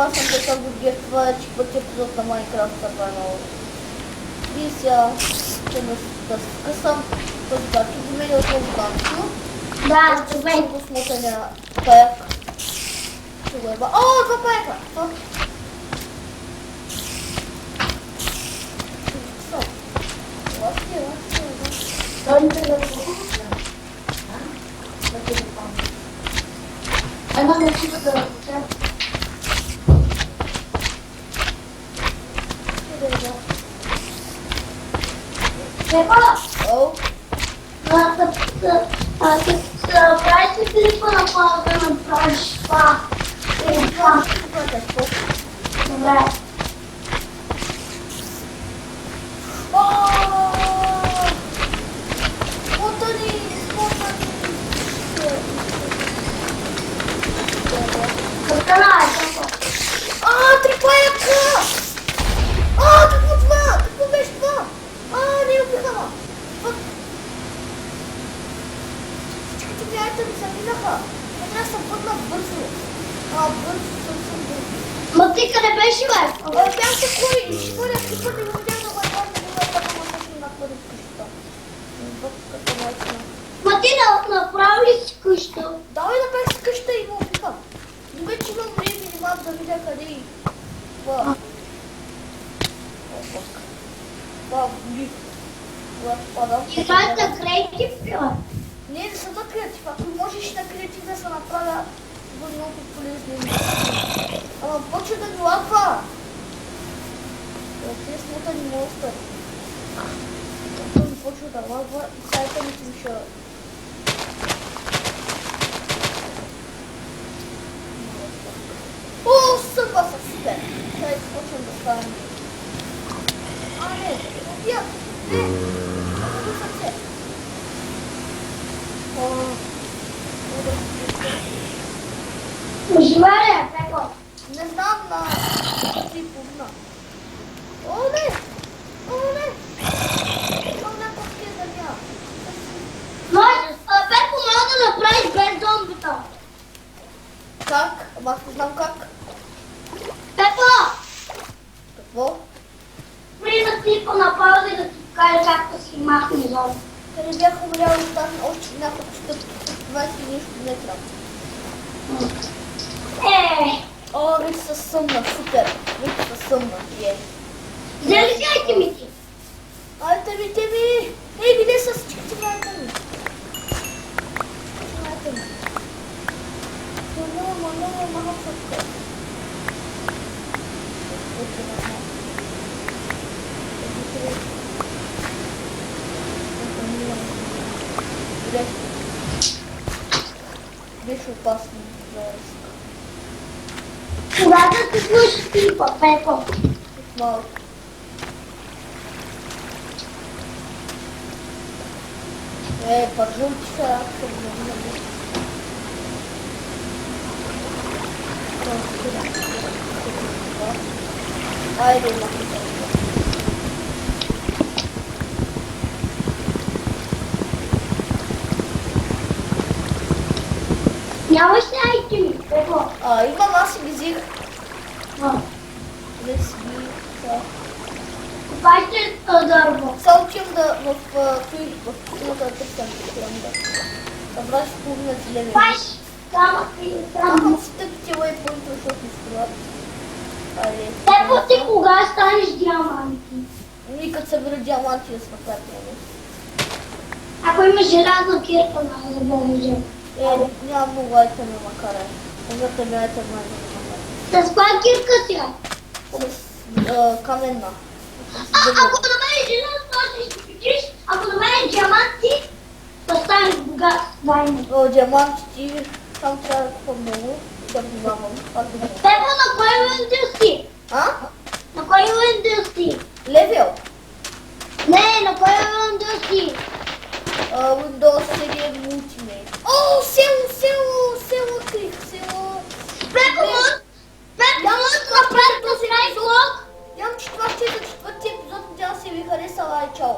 аз съм писал другия, това е пъти епизод на Майнкрафт за канал. И сега ще да се скъсам с бачи, да мен отново танцу. Да, добре. Ще го смотаня паяк. Ще го еба. О, два паяка! Ама не си да ръча. Ева! О! Правиш ли клипа на това да направиш това? Добре. Три паяка! Какво това? Какво беше това? Не го бихама! Всичките гледайте ми заминаха. Трябва да съм пътна бързо. Бързо съм бързо. Ма ти къде беше, бе? Бях се коли и ще бъде три пъти го видях да бъде на първи къща. Ма ти направи ли си къща? Давай да бях си къща и го опитам. Но вече имам време и мап да видя къде и това. Това бих. Играят на креатив, била? Не, не съм на креатив. Ако можеш на креатив да се направя, бъде много полезно. Ама почва да ми лагва. Те смотани монстър. Като ми почва да лагва и сайта ми слуша. О, съмба са супер! Сега изпочвам да ставам. Не, убия! Не! Много сърце! Живее, Пепо! Не знам на... Ти пубна. Не! Пък е земя. Пепо, мога да направиш без зомбита. Как? Ама аз не знам как. Пепо! Какво? Преди да клипа на пауза и да ти покажа как да си махне зомби. Къде бях умрял и там още няколко стъпки. 20 нещо метра. Вече са съмна, супер. Вече са съмна. Взели си айтемите? Айтемите ми! Виде са всичките ми айтеми. Много фътка. Беше опасно. Кога да ти слушаш клипа, Пепо? Малко. Пържулки са ако айде, Нямаш ли айтеми, Пепо? Имам, аз си ги взех. Да си ги... Купайте дърво. Само отивам в кухнята да търсям да събраш половина зелени. Паш, камък и камък. Махам си тъпите лейпоинтове, защото ми струват. Пепо, ти кога станеш диаманти? Като събера диаманти да се направят много. Ако имаш желязна кирка, на забележа. Няма много айтеми, макар е. Когато ми айтем най-много. С коя кирка си? С каменна. Ако намериш желязно, ще си печиш. Ако намериш диаманти, да станеш богат. Диамантите, там трябва да купа много и да внимавам. Пепо, на кой лендил си? На кой лендил си? Левел? Не, на кой лендил си? Windows 7 Ultimate. Село открих, село. Пепо, може да направиш този най-блок? Ям, че това ще е за четвърти епизод, надявам се ви харесала и чао.